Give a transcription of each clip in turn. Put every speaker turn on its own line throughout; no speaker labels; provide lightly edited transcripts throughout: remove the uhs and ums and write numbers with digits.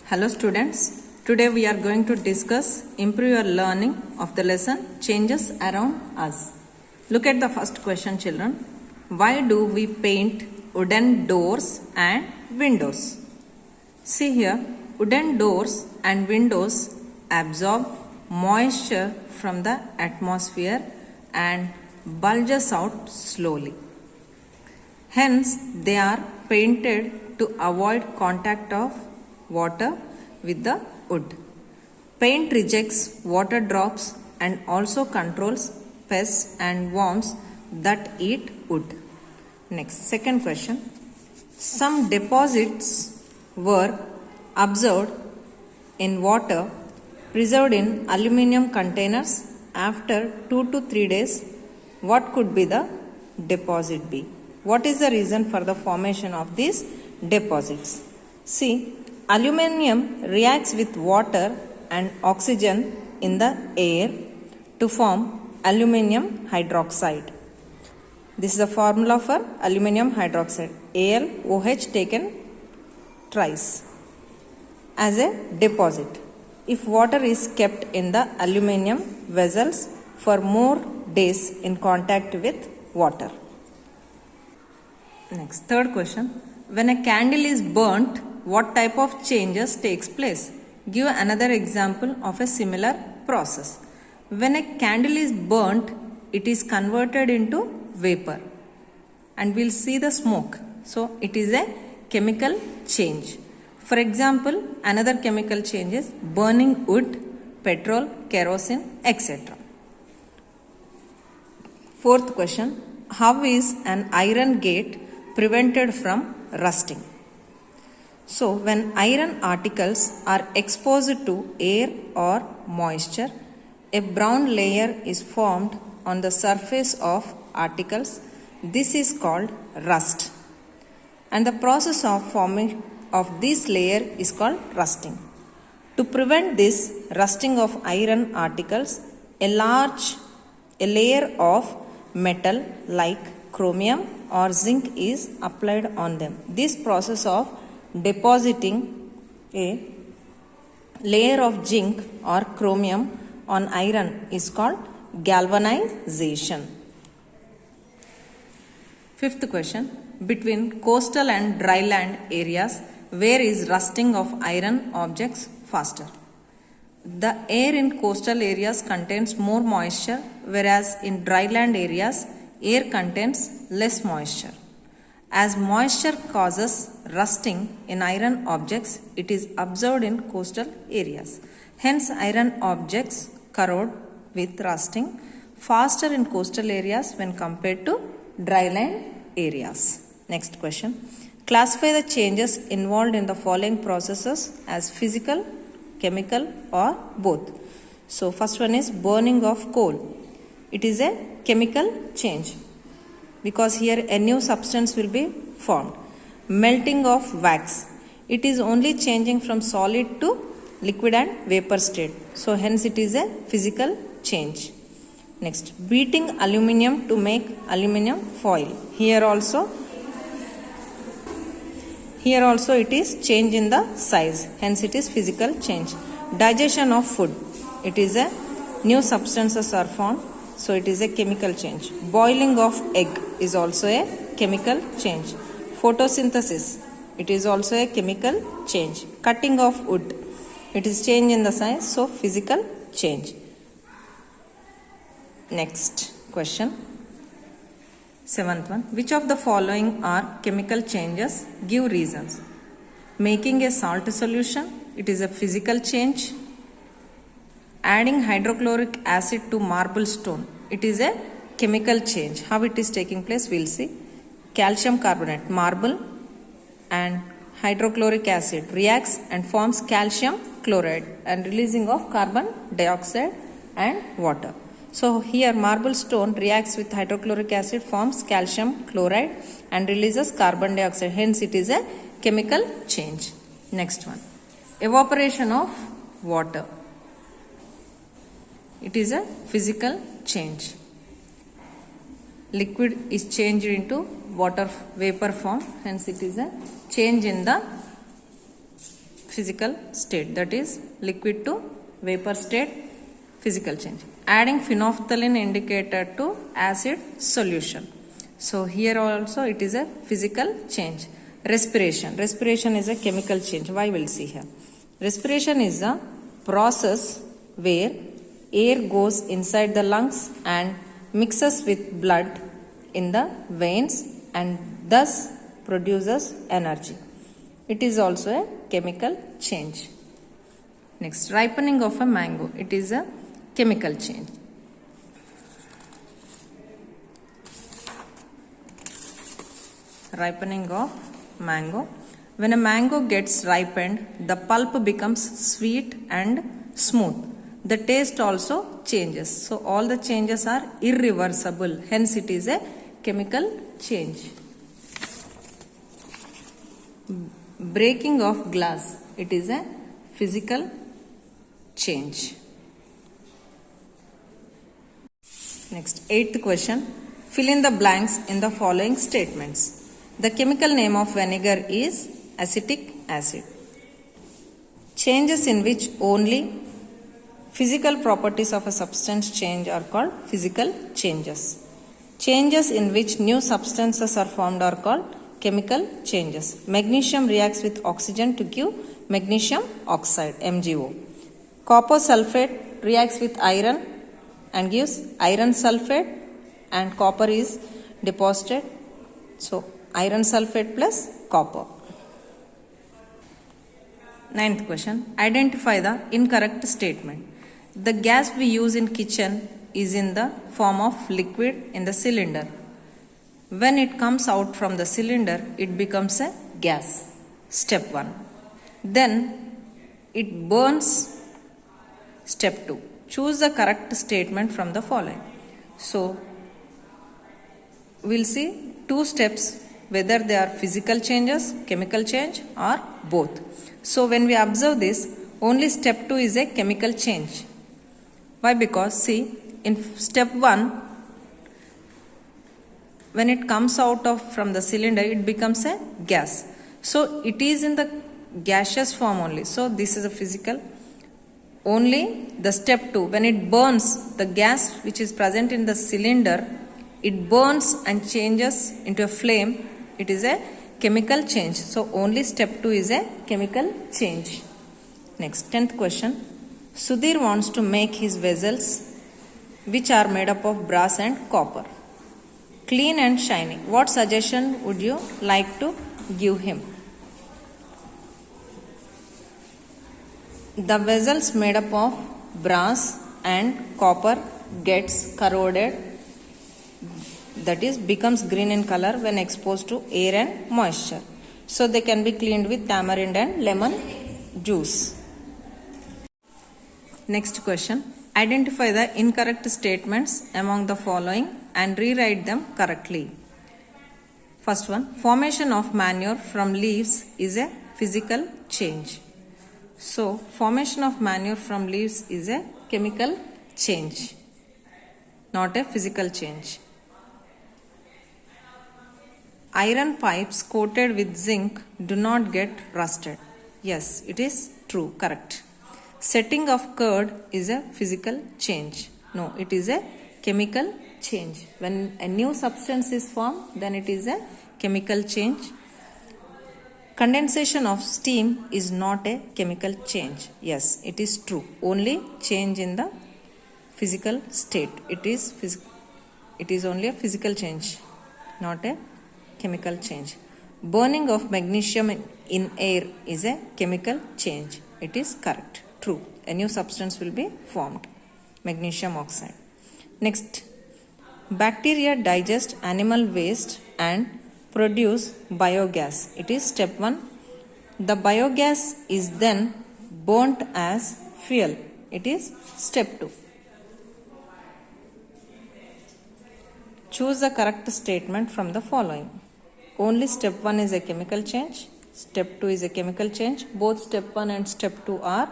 Hello students, today we are going to discuss improve your learning of the lesson changes around us. Look at the first question children. Why do we paint wooden doors and windows? See here, wooden doors and windows absorb moisture from the atmosphere and bulges out slowly. Hence, they are painted to avoid contact of water with the wood. Paint rejects water drops and also controls pests and worms that eat wood. Next, second question. Some deposits were observed in water preserved in aluminium containers. After 2 to 3 days, what could be the deposit be? What is the reason for the formation of these deposits? See, aluminium reacts with water and oxygen in the air to form aluminium hydroxide. This is the formula for aluminium hydroxide, AlOH taken thrice as a deposit. If water is kept in the aluminium vessels for more days in contact with water. Next, third question. When a candle is burnt, what type of changes takes place? Give another example of a similar process. When a candle is burnt, it is converted into vapor and we'll see the smoke. So it is a chemical change. For example, another chemical change is burning wood, petrol, kerosene, etc. Fourth question. How is an iron gate prevented from rusting? So, when iron articles are exposed to air or moisture, a brown layer is formed on the surface of articles. This is called rust. And the process of forming of this layer is called rusting. To prevent this rusting of iron articles, a layer of metal like chromium or zinc is applied on them. This process of depositing a layer of zinc or chromium on iron is called galvanization. Fifth question. Between coastal and dryland areas, where is rusting of iron objects faster? The air in coastal areas contains more moisture, whereas in dryland areas, air contains less moisture. As moisture causes rusting in iron objects, it is observed in coastal areas. Hence, iron objects corrode with rusting faster in coastal areas when compared to dryland areas. Next question. Classify the changes involved in the following processes as physical, chemical or both. So, first one is burning of coal. It is a chemical change because here a new substance will be formed. Melting of wax. It is only changing from solid to liquid and vapor state. So hence it is a physical change. Next, beating aluminium to make aluminium foil. Here also it is change in the size. Hence it is physical change. Digestion of food. It is a new substances are formed. So it is a chemical change. Boiling of egg is also a chemical change. Photosynthesis. It is also a chemical change. Cutting of wood. It is change in the size. So physical change. Next question. Seventh one. Which of the following are chemical changes? Give reasons. Making a salt solution. It is a physical change. Adding hydrochloric acid to marble stone. It is a chemical change. How it is taking place, we'll see. Calcium carbonate, marble and hydrochloric acid reacts and forms calcium chloride and releasing of carbon dioxide and water. So here marble stone reacts with hydrochloric acid, forms calcium chloride and releases carbon dioxide. Hence it is a chemical change. Next one. Evaporation of water. It is a physical change. Liquid is changed into water vapor form. Hence it is a change in the physical state, that is liquid to vapor state, physical change. Adding phenolphthalein indicator to acid solution. So here also it is a physical change. Respiration. Respiration is a chemical change. Why we'll see here. Respiration is a process where air goes inside the lungs and mixes with blood in the veins and thus produces energy. It is also a chemical change. Next, ripening of a mango. It is a chemical change. Ripening of mango. When a mango gets ripened, the pulp becomes sweet and smooth. The taste also changes. So all the changes are irreversible. Hence it is a chemical change. Breaking of glass. It is a physical change. Next, 8th question. Fill in the blanks in the following statements. The chemical name of vinegar is acetic acid. Changes in which only physical properties of a substance change are called physical changes. Changes in which new substances are formed are called chemical changes. Magnesium reacts with oxygen to give magnesium oxide, MgO. Copper sulfate reacts with iron and gives iron sulfate, and copper is deposited. So iron sulfate plus copper. 9th question. Identify the incorrect statement. The gas we use in kitchen is in the form of liquid in the cylinder. When it comes out from the cylinder, it becomes a gas. Step 1. Then it burns. Step 2. Choose the correct statement from the following. So we'll see 2 steps, whether they are physical changes, chemical change, or both. So when we observe this, only step 2 is a chemical change. Why? Because see, in step 1, when it comes out from the cylinder, it becomes a gas. So it is in the gaseous form only. So this is a physical. Only the step 2, when it burns, the gas which is present in the cylinder, it burns and changes into a flame. It is a chemical change. So only step 2 is a chemical change. Next, 10th question. Sudhir wants to make his vessels which are made up of brass and copper clean and shiny. What suggestion would you like to give him? The vessels made up of brass and copper gets corroded, that is becomes green in color when exposed to air and moisture. So they can be cleaned with tamarind and lemon juice. Next question. Identify the incorrect statements among the following and rewrite them correctly. First one. Formation of manure from leaves is a physical change. So formation of manure from leaves is a chemical change, not a physical change. Iron pipes coated with zinc do not get rusted. Yes, it is true, correct. Setting of curd is a physical change. No, it is a chemical change. When a new substance is formed, then it is a chemical change. Condensation of steam is not a chemical change. Yes, it is true. Only change in the physical state. It is only a physical change, not a chemical change. Burning of magnesium in air is a chemical change. It is correct. True. A new substance will be formed. Magnesium oxide. Next. Bacteria digest animal waste and produce biogas. It is step 1. The biogas is then burnt as fuel. It is step 2. Choose the correct statement from the following. Only step 1 is a chemical change. Step 2 is a chemical change. Both step 1 and step 2 are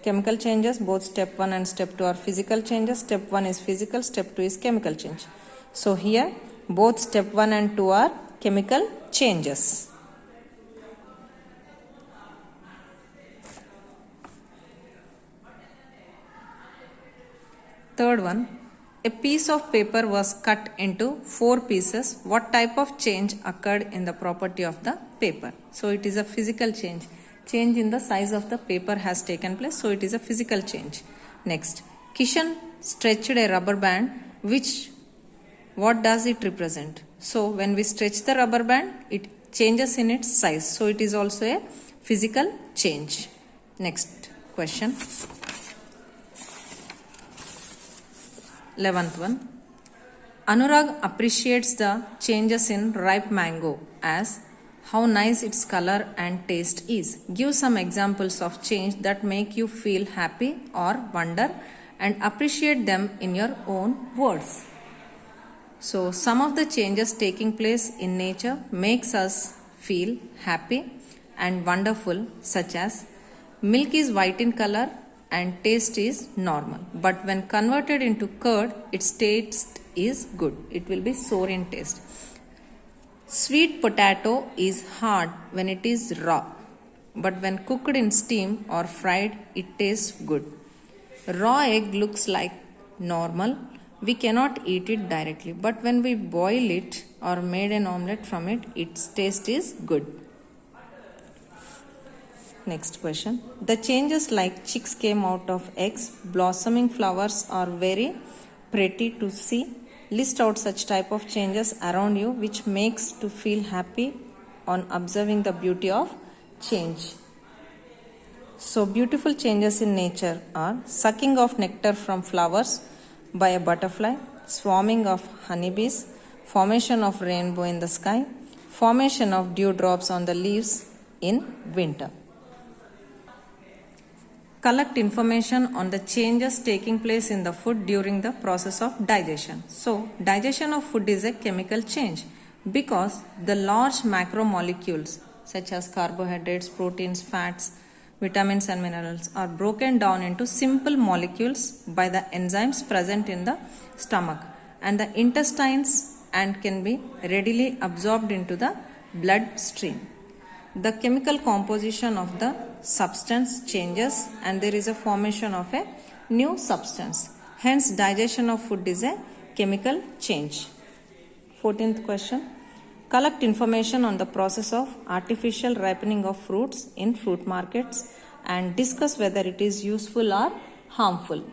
chemical changes. Both step 1 and step 2 are physical changes. Step 1 is physical. Step 2 is chemical change. So here both step 1 and 2 are chemical changes. Third one, a piece of paper was cut into 4 pieces. What type of change occurred in the property of the paper? So it is a physical change. Change in the size of the paper has taken place, so it is a physical change. Next, Kishan stretched a rubber band, what does it represent? So when we stretch the rubber band, it changes in its size, so it is also a physical change. Next question. 11th one. Anurag appreciates the changes in ripe mango as how nice its color and taste is. Give some examples of change that make you feel happy or wonder and appreciate them in your own words. So some of the changes taking place in nature makes us feel happy and wonderful, such as milk is white in color and taste is normal, but when converted into curd, its taste is good. It will be sour in taste. Sweet potato is hard when it is raw, but when cooked in steam or fried, it tastes good. Raw egg looks like normal. We cannot eat it directly, but when we boil it or made an omelette from it, its taste is good. Next question. The changes like chicks came out of eggs, blossoming flowers are very pretty to see. List out such type of changes around you which makes to feel happy on observing the beauty of change. So beautiful changes in nature are sucking of nectar from flowers by a butterfly, swarming of honeybees, formation of rainbow in the sky, formation of dewdrops on the leaves in winter. Collect information on the changes taking place in the food during the process of digestion. So, digestion of food is a chemical change because the large macromolecules such as carbohydrates, proteins, fats, vitamins and minerals are broken down into simple molecules by the enzymes present in the stomach and the intestines and can be readily absorbed into the bloodstream. The chemical composition of the substance changes and there is a formation of a new substance. Hence, digestion of food is a chemical change. 14th question. Collect information on the process of artificial ripening of fruits in fruit markets and discuss whether it is useful or harmful.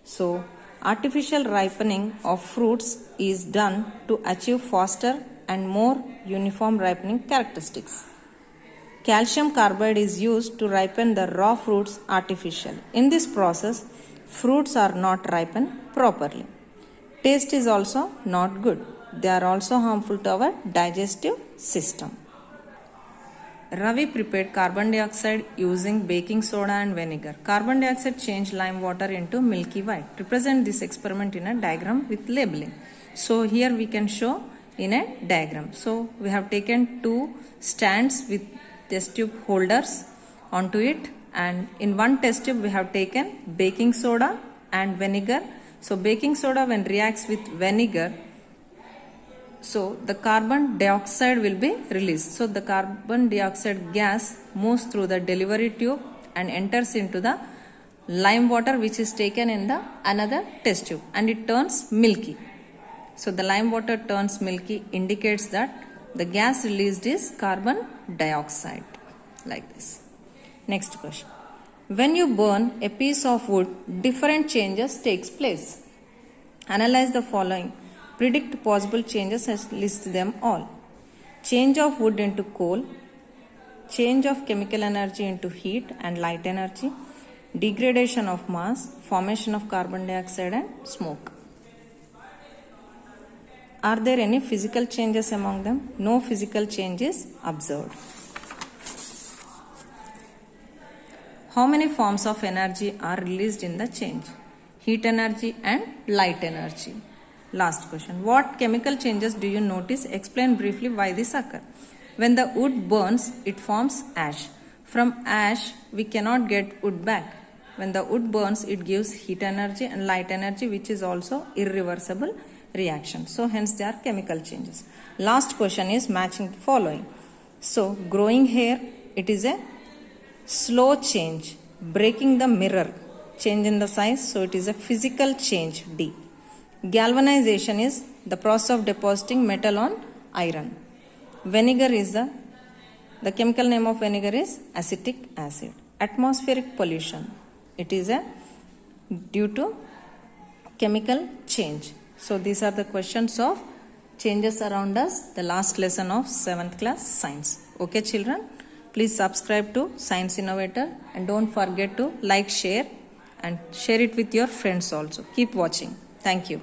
So, artificial ripening of fruits is done to achieve faster and more uniform ripening characteristics. Calcium carbide is used to ripen the raw fruits artificially. In this process, fruits are not ripened properly. Taste is also not good. They are also harmful to our digestive system. Ravi prepared carbon dioxide using baking soda and vinegar. Carbon dioxide changed lime water into milky white. Represent this experiment in a diagram with labeling. So here we can show in a diagram. So we have taken two stands with test tube holders onto it, and in one test tube we have taken baking soda and vinegar. So baking soda when reacts with vinegar, so the carbon dioxide will be released. So the carbon dioxide gas moves through the delivery tube and enters into the lime water which is taken in the another test tube and it turns milky. So the lime water turns milky indicates that the gas released is carbon dioxide, like this. Next question. When you burn a piece of wood, different changes takes place. Analyze the following. Predict possible changes and list them all. Change of wood into coal, change of chemical energy into heat and light energy, degradation of mass, formation of carbon dioxide and smoke. Are there any physical changes among them? No physical change is observed. How many forms of energy are released in the change? Heat energy and light energy. Last question. What chemical changes do you notice? Explain briefly why this occurs. When the wood burns, it forms ash. From ash, we cannot get wood back. When the wood burns, it gives heat energy and light energy, which is also irreversible reaction. So hence they are chemical changes. Last question is matching the following. So growing hair, it is a slow change. Breaking the mirror, change in the size, so it is a physical change, D. Galvanization is the process of depositing metal on iron. Vinegar is the chemical name of vinegar is acetic acid. Atmospheric pollution, it is due to chemical change. So these are the questions of changes around us, the last lesson of 7th class science. Okay children, please subscribe to Science Innovator and don't forget to like, share and share it with your friends also. Keep watching. Thank you.